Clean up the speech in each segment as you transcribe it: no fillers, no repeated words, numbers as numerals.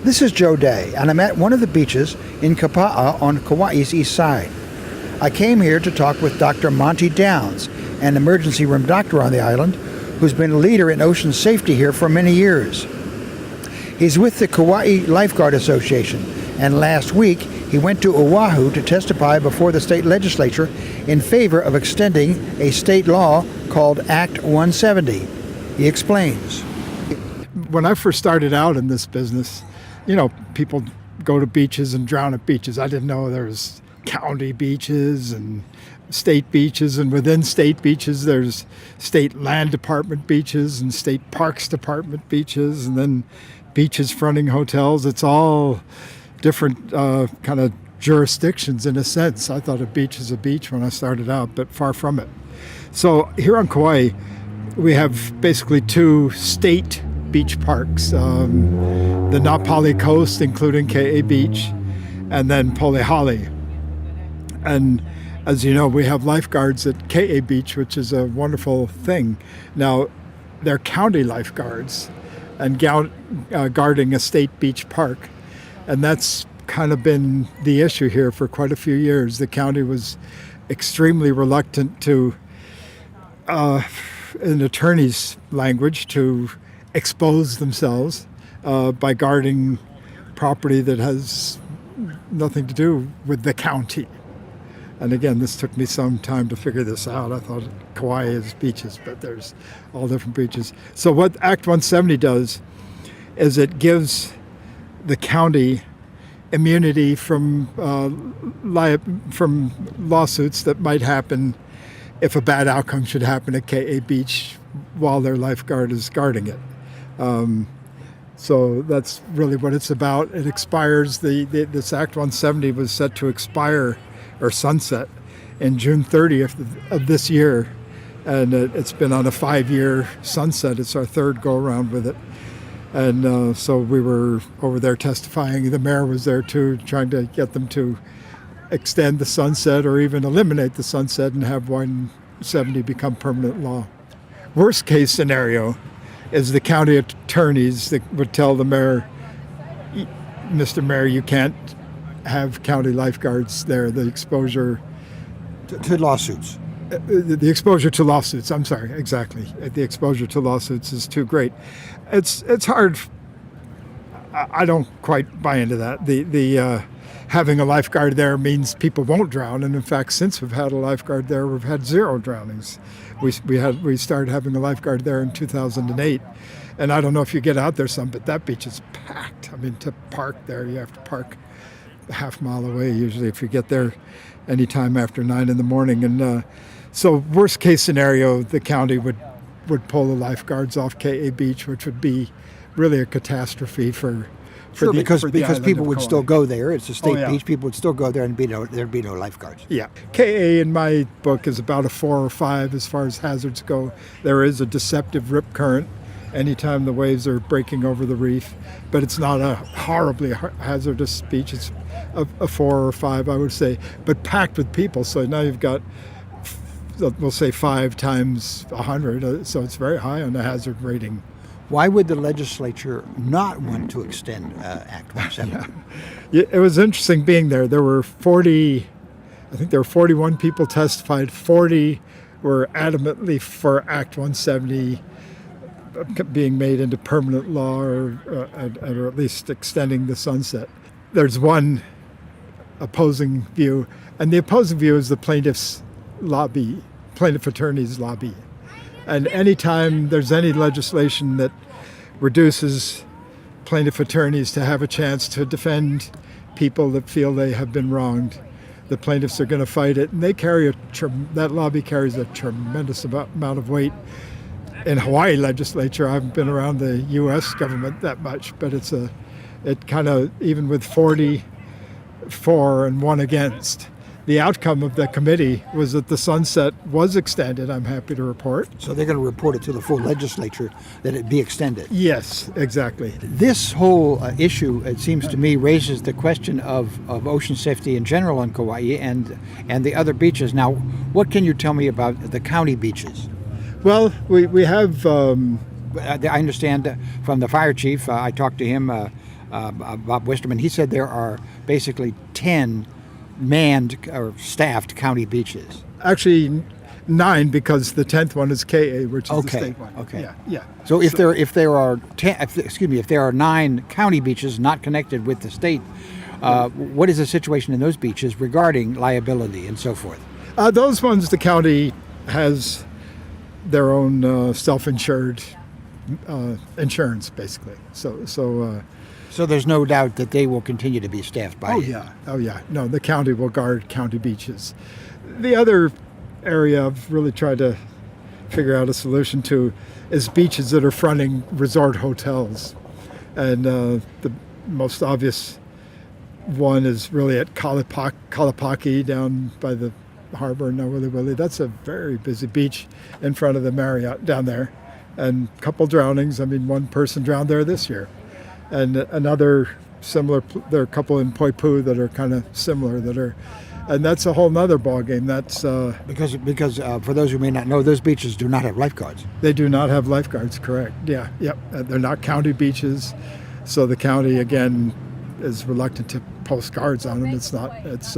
This is Joe Day, and I'm at one of the beaches in Kapa'a on Kauai's east side. I came here to talk with Dr. Monty Downs, an emergency room doctor on the island, who's been a leader in ocean safety here for many years. He's with the Kauai Lifeguard Association, and last week he went to Oahu to testify before the state legislature in favor of extending a state law called Act 170. He explains. When I first started out in this business, people go to beaches and drown at beaches. I didn't know there's county beaches and state beaches, and within state beaches there's state land department beaches and state parks department beaches, and then beaches fronting hotels. It's all different kind of jurisdictions in a sense. I thought a beach is a beach when I started out, but far from it. So here on Kauai, we have basically two state beach parks, the Napali Coast, including Ka Beach, and then Polihali. And as you know, we have lifeguards at Ka Beach, which is a wonderful thing. Now, they're county lifeguards and guarding a state beach park. And that's kind of been the issue here for quite a few years. The county was extremely reluctant to, in attorney's language, to expose themselves by guarding property that has nothing to do with the county. And again, this took me some time to figure this out. I thought Kauai is beaches, but there's all different beaches. So what Act 170 does is it gives the county immunity from lawsuits that might happen if a bad outcome should happen at Ka Beach while their lifeguard is guarding it. So that's really what it's about. It expires, this Act 170 was set to expire or sunset in June 30th of this year. And it's been on a 5-year sunset. It's our third go around with it. And so we were over there testifying. The mayor was there too, trying to get them to extend the sunset or even eliminate the sunset and have 170 become permanent law. Worst case scenario is the county attorneys that would tell the mayor, Mr. Mayor, you can't have county lifeguards there. The exposure To lawsuits. The exposure to lawsuits, I'm sorry, exactly. The exposure to lawsuits is too great. It's hard. I don't quite buy into that. The having a lifeguard there means people won't drown, and in fact, since we've had a lifeguard there, we've had 0 drownings. We started having a lifeguard there in 2008, and I don't know if you get out there some, but that beach is packed. I mean, to park there, you have to park a half mile away usually if you get there anytime after 9 in the morning. And so worst case scenario, the county would pull the lifeguards off Ka Beach, which would be really a catastrophe for because island people of would Kauai. still go there. It's a state yeah. beach. People would still go there and there'd be no lifeguards. Yeah. Ka in my book is about a 4 or 5 as far as hazards go. There is a deceptive rip current anytime the waves are breaking over the reef, but it's not a horribly hazardous beach. It's a 4 or 5, I would say, but packed with people. So now you've got, we'll say 5 times 100, so it's very high on the hazard rating. Why would the legislature not want to extend Act 170? Yeah, it was interesting being there. There were 41 people testified. 40 were adamantly for Act 170 being made into permanent law or at least extending the sunset. There's one opposing view, and the opposing view is the plaintiff attorney's lobby. And anytime there's any legislation that reduces plaintiff attorneys to have a chance to defend people that feel they have been wronged, the plaintiffs are going to fight it. And they that lobby carries a tremendous amount of weight. In Hawaii legislature, I haven't been around the U.S. government that much, but it kind of, even with 40 for and 1 against, the outcome of the committee was that the sunset was extended, I'm happy to report. So they're going to report it to the full legislature that it be extended. Yes, exactly. This whole issue, it seems to me, raises the question of ocean safety in general on Kauai and the other beaches. Now, what can you tell me about the county beaches? Well, we have... I understand from the fire chief, I talked to him Bob Westerman. He said there are basically 10 manned or staffed county beaches. Actually, 9 because the 10th one is KA, which is the state one. Okay. Yeah. So if there are 10, if there are 9 county beaches not connected with the state, what is the situation in those beaches regarding liability and so forth? Those ones, the county has their own self-insured insurance, basically. So there's no doubt that they will continue to be staffed by you. Oh yeah. No, the county will guard county beaches. The other area I've really tried to figure out a solution to is beaches that are fronting resort hotels, and the most obvious one is really at Kalapaki down by the harbor in Wili Wili. That's a very busy beach in front of the Marriott down there, and a couple drownings. I mean, one person drowned there this year, and another similar. There are a couple in Poipu that are kind of similar and that's a whole nother ball game. That's because for those who may not know, those beaches do not have lifeguards. They do not have lifeguards. Correct. Yeah. Yep. They're not county beaches, so the county again is reluctant to post guards on them. It's not. It's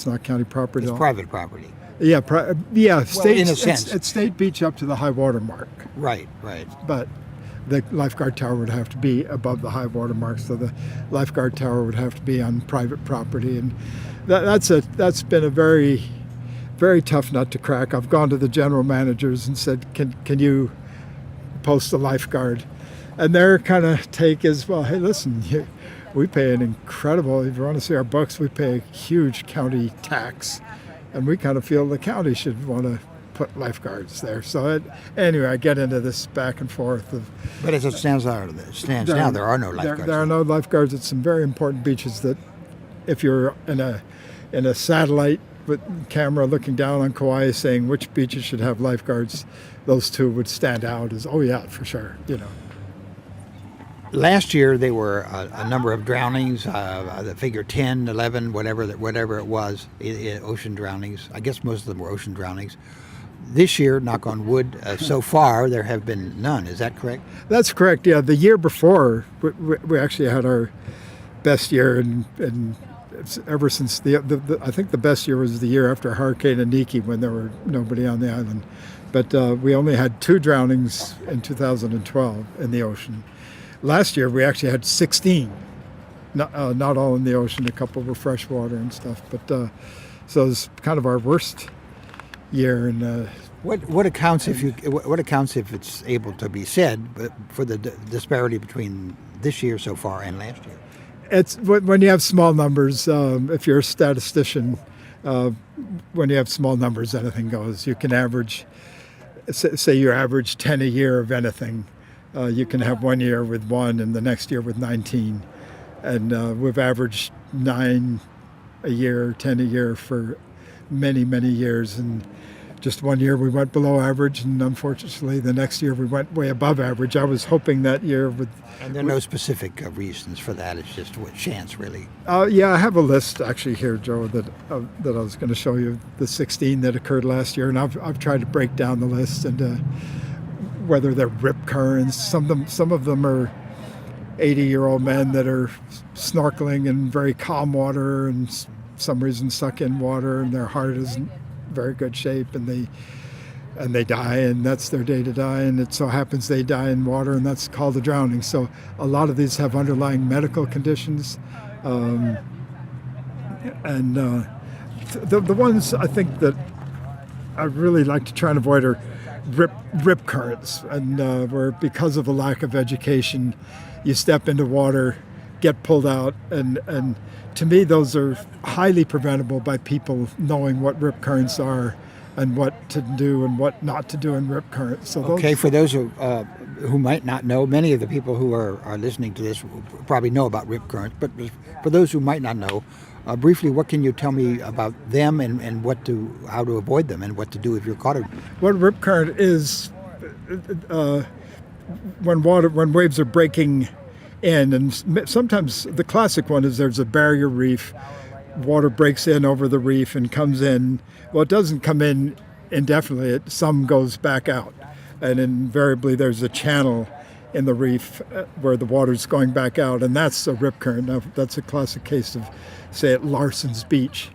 not county property. It's private property. Yeah. State, in a sense, it's state beach up to the high water mark. Right. But the lifeguard tower would have to be above the high water mark, so the lifeguard tower would have to be on private property, and that's been a very, very tough nut to crack. I've gone to the general managers and said, can you post a lifeguard? And their kind of take is, well, hey, listen, we pay an incredible, if you want to see our books, we pay a huge county tax, and we kind of feel the county should want to put lifeguards there. So anyway, I get into this back and forth of. But as it stands now, there are no lifeguards. There are no lifeguards at some very important beaches that, if you're in a satellite with camera looking down on Kauai saying which beaches should have lifeguards, those two would stand out as, oh yeah, for sure. Last year there were a number of drownings, the figure 10, 11, whatever it was, ocean drownings. I guess most of them were ocean drownings. This year, knock on wood, so far there have been none. Is that correct? That's correct. Yeah, the year before we actually had our best year, and ever since I think the best year was the year after Hurricane Iniki, when there were nobody on the island. But we only had 2 drownings in 2012 in the ocean. Last year we actually had 16. Not all in the ocean. A couple were freshwater and stuff. But so it's kind of our worst year. And what accounts if it's able to be said for the disparity between this year so far and last year? It's when you have small numbers. If you're a statistician, when you have small numbers, anything goes. You can average, say you average 10 a year of anything. You can have one year with 1 and the next year with 19. And we've averaged 9 a year, 10 a year for many, many years. And just one year we went below average, and unfortunately the next year we went way above average. I was hoping that year would. And there are no specific reasons for that. It's just chance, really. Yeah, I have a list actually here, Joe, that I was going to show you, the 16 that occurred last year, and I've tried to break down the list into whether they're rip currents. Some of them are 80-year-old men that are snorkeling in very calm water and some reason suck in water, and their heart isn't very good shape, and they die, and that's their day to die, and it so happens they die in water, and that's called a drowning. So a lot of these have underlying medical conditions, and the ones I think that I really like to try and avoid are rip currents, and where because of a lack of education you step into water, get pulled out, and to me those are highly preventable by people knowing what rip currents are and what to do and what not to do in rip currents. So for those who might not know, many of the people who are listening to this probably know about rip currents, but for those who might not know, briefly, what can you tell me about them and how to avoid them and what to do if you're caught? What rip current is, when waves are breaking in, and sometimes the classic one is there's a barrier reef, water breaks in over the reef and comes in. Well, it doesn't come in indefinitely. Some goes back out, and invariably there's a channel in the reef where the water's going back out, and that's a rip current. Now, that's a classic case of, say, at Larson's Beach.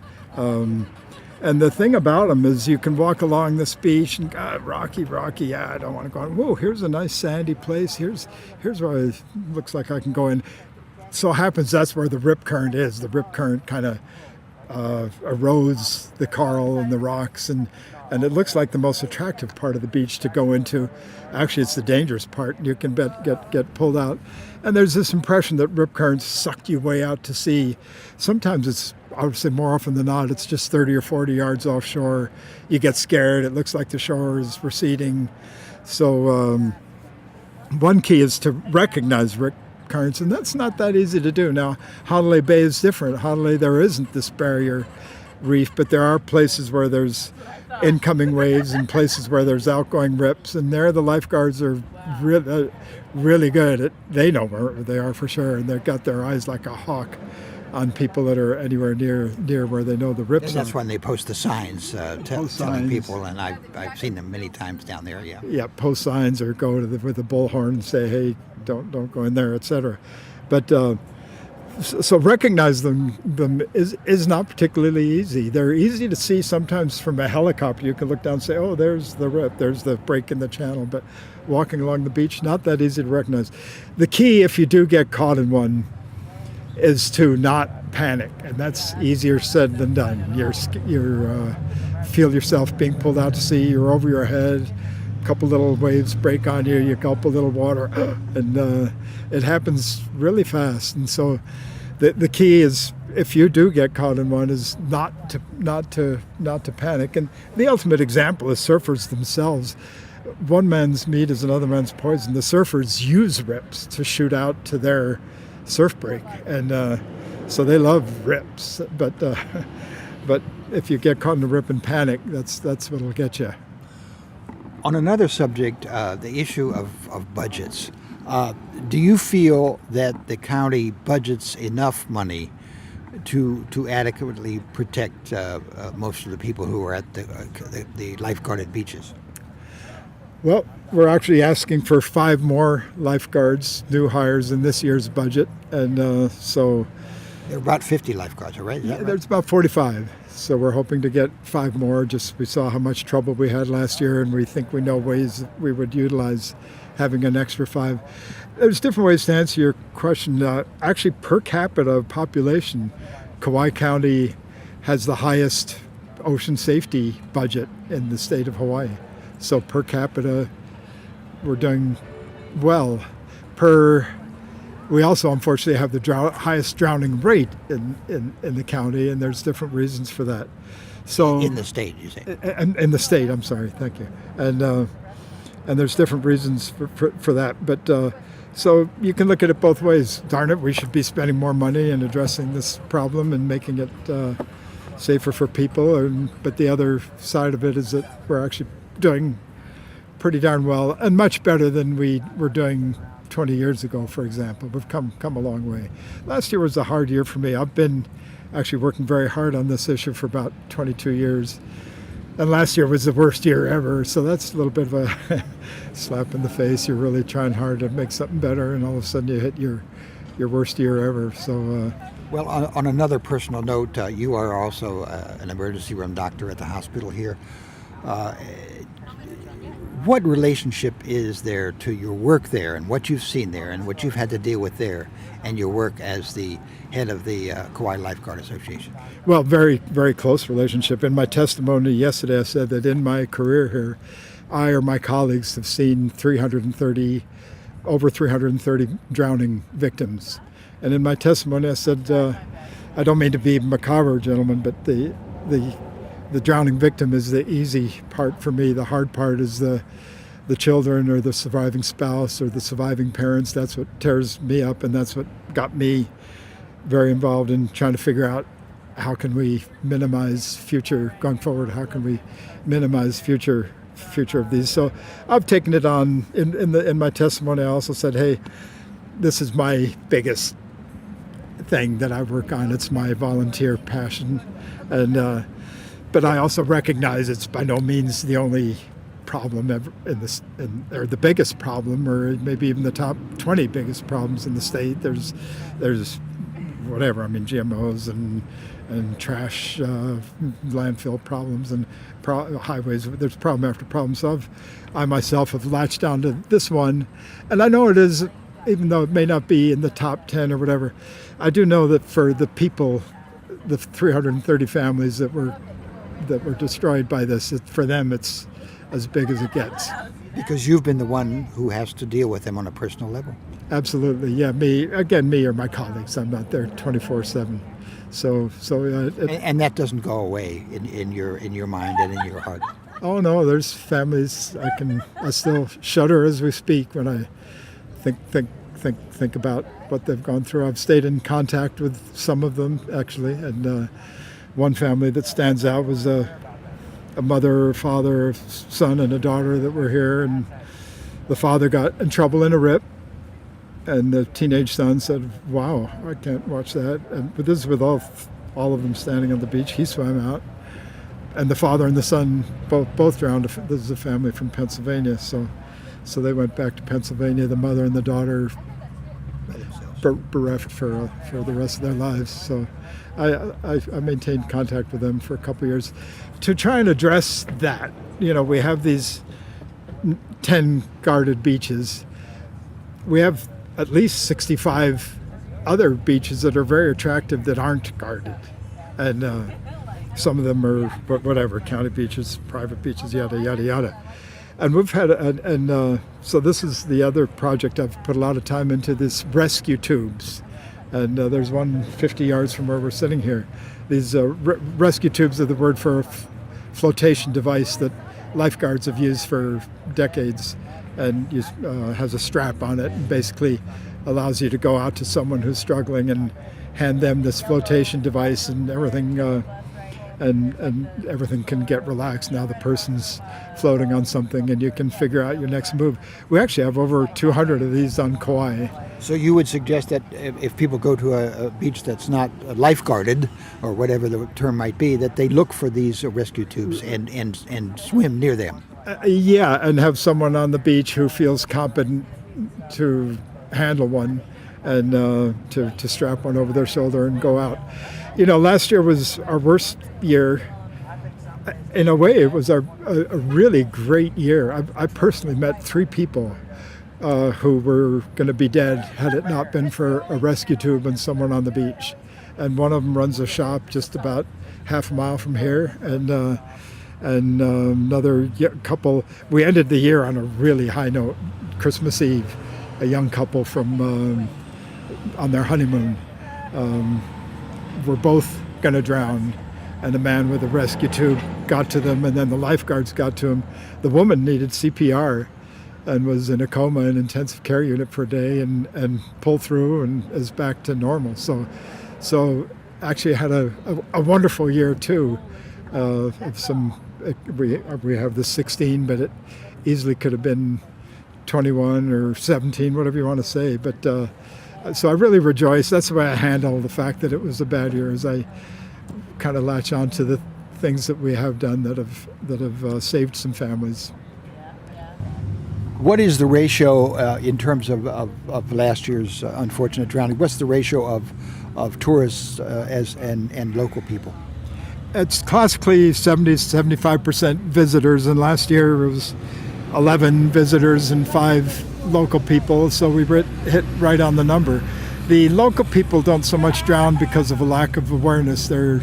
And the thing about them is you can walk along this beach and, God, rocky, yeah, I don't want to go on. Whoa, here's a nice sandy place. Here's where it looks like I can go in. So happens that's where the rip current is. The rip current kind of erodes the coral and the rocks, and it looks like the most attractive part of the beach to go into. Actually, it's the dangerous part. You can get pulled out. And there's this impression that rip currents suck you way out to sea. Sometimes it's, I would say more often than not, it's just 30 or 40 yards offshore. You get scared. It looks like the shore is receding. So one key is to recognize rip currents, and that's not that easy to do. Now, Honolulu Bay is different. Honolulu, there isn't this barrier reef, but there are places where there's incoming waves and places where there's outgoing rips, and there the lifeguards are really good. They know where they are for sure, and they've got their eyes like a hawk on people that are anywhere near where they know the rips And that's are. when they post the signs telling signs. people, and I've seen them many times down there. Yeah. Yeah, post signs or go to with a bullhorn and say, hey, don't go in there, etc. But so recognize them is not particularly easy. They're easy to see sometimes from a helicopter. You can look down and say, oh, there's the rip, there's the break in the channel. But walking along the beach, not that easy to recognize. The key, if you do get caught in one, is to not panic, and that's easier said than done. You're feel yourself being pulled out to sea. You're over your head. A couple little waves break on you. You gulp a little water, and it happens really fast. And so, the key is, if you do get caught in one, is not to panic. And the ultimate example is surfers themselves. One man's meat is another man's poison. The surfers use rips to shoot out to their surf break, and so they love rips. But if you get caught in a rip and panic, that's what'll get you. On another subject, the issue of budgets. Do you feel that the county budgets enough money to adequately protect most of the people who are at the lifeguarded beaches? Well, we're actually asking for 5 more lifeguards, new hires in this year's budget, and so There are about 50 lifeguards, right? Is that right? there's about 45. So we're hoping to get 5 more. Just we saw how much trouble we had last year, and we think we know ways that we would utilize having an extra 5. There's different ways to answer your question. Actually, per capita population, Kauai County has the highest ocean safety budget in the state of Hawaii. So per capita, we're doing well. We also, unfortunately, have the highest drowning rate in the county, and there's different reasons for that. So In the state, you say? in the state, I'm sorry, thank you. And there's different reasons for that. But so you can look at it both ways. Darn it, we should be spending more money and addressing this problem and making it safer for people. But the other side of it is that we're actually doing pretty darn well, and much better than we were doing 20 years ago, for example. We've come a long way. Last year was a hard year for me. I've been actually working very hard on this issue for about 22 years. And last year was the worst year ever, so that's a little bit of a slap in the face. You're really trying hard to make something better, and all of a sudden you hit your worst year ever. So Well, on another personal note, you are also an emergency room doctor at the hospital here. What relationship is there to your work there and what you've seen there and what you've had to deal with there and your work as the head of the Kauai Lifeguard Association? Well, very, very close relationship. In my testimony yesterday, I said that in my career here, I or my colleagues have seen over 330 drowning victims. And in my testimony, I said, I don't mean to be macabre, gentlemen, but the drowning victim is the easy part for me. The hard part is the children or the surviving spouse or the surviving parents. That's what tears me up, and that's what got me very involved in trying to figure out how can we minimize future going forward. How can we minimize future of these? So I've taken it on. In my testimony, I also said, hey, this is my biggest thing that I work on. It's my volunteer passion, and but I also recognize it's by no means the only problem or the biggest problem, or maybe even the top 20 biggest problems in the state. There's whatever, I mean, GMOs and trash, landfill problems and highways. There's problem after problem. So I myself have latched on to this one, and I know it is, even though it may not be in the top 10 or whatever, I do know that for the people, the 330 families that were destroyed by this, for them it's as big as it gets. Because you've been the one who has to deal with them on a personal level. Absolutely, yeah. Me or my colleagues. I'm not there 24/7. And that doesn't go away in your mind and in your heart. Oh no, there's families I still shudder as we speak when I think about what they've gone through. I've stayed in contact with some of them actually, and one family that stands out was a mother, father, son, and a daughter that were here, and the father got in trouble in a rip, and the teenage son said, "Wow, I can't watch that." But this is with all of them standing on the beach. He swam out, and the father and the son both drowned. This is a family from Pennsylvania, so they went back to Pennsylvania. The mother and the daughter bereft for the rest of their lives. So I maintained contact with them for a couple of years to try and address that. We have these 10 guarded beaches. We have at least 65 other beaches that are very attractive that aren't guarded. And some of them are whatever, county beaches, private beaches, yada, yada, yada. And we've had, so this is the other project I've put a lot of time into, this rescue tubes. And there's one 50 yards from where we're sitting here. These rescue tubes are the word for a flotation device that lifeguards have used for decades, and has a strap on it and basically allows you to go out to someone who's struggling and hand them this flotation device, and everything and everything can get relaxed. Now the person's floating on something and you can figure out your next move. We actually have over 200 of these on Kauai. So you would suggest that if people go to a beach that's not lifeguarded, or whatever the term might be, that they look for these rescue tubes and swim near them? Yeah, and have someone on the beach who feels competent to handle one and to strap one over their shoulder and go out. Last year was our worst year. In a way, it was a really great year. I personally met 3 people who were going to be dead had it not been for a rescue tube and someone on the beach. And one of them runs a shop just about half a mile from here, and another couple. We ended the year on a really high note. Christmas Eve, a young couple from on their honeymoon were both going to drown, and the man with the rescue tube got to them, and then the lifeguards got to him. The woman needed CPR and was in a coma in intensive care unit for a day, and pulled through and is back to normal. So actually had a wonderful year too. Of some, we have the 16, but it easily could have been 21 or 17, whatever you want to say. But so I really rejoice. That's the way I handle the fact that it was a bad year, as I kind of latch on to the things that we have done that have saved some families. What is the ratio in terms of last year's unfortunate drowning? What's the ratio of tourists and local people? It's classically 70-75% visitors, and last year it was 11 visitors and 5 local people, so we hit right on the number. The local people don't so much drown because of a lack of awareness. They're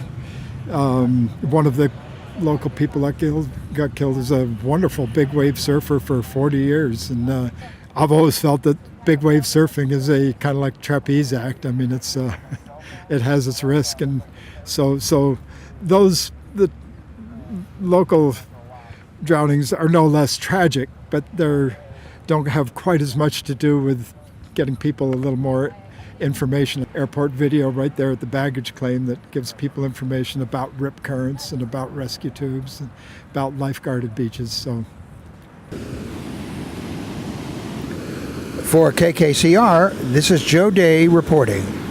one of the local people that got killed is a wonderful big wave surfer for 40 years, and I've always felt that big wave surfing is a kind of like trapeze act. I mean, it's it has its risk, and so the local drownings are no less tragic, but they don't have quite as much to do with getting people a little more information. Airport video right there at the baggage claim that gives people information about rip currents and about rescue tubes and about lifeguarded beaches. So, for KKCR, this is Joe Day reporting.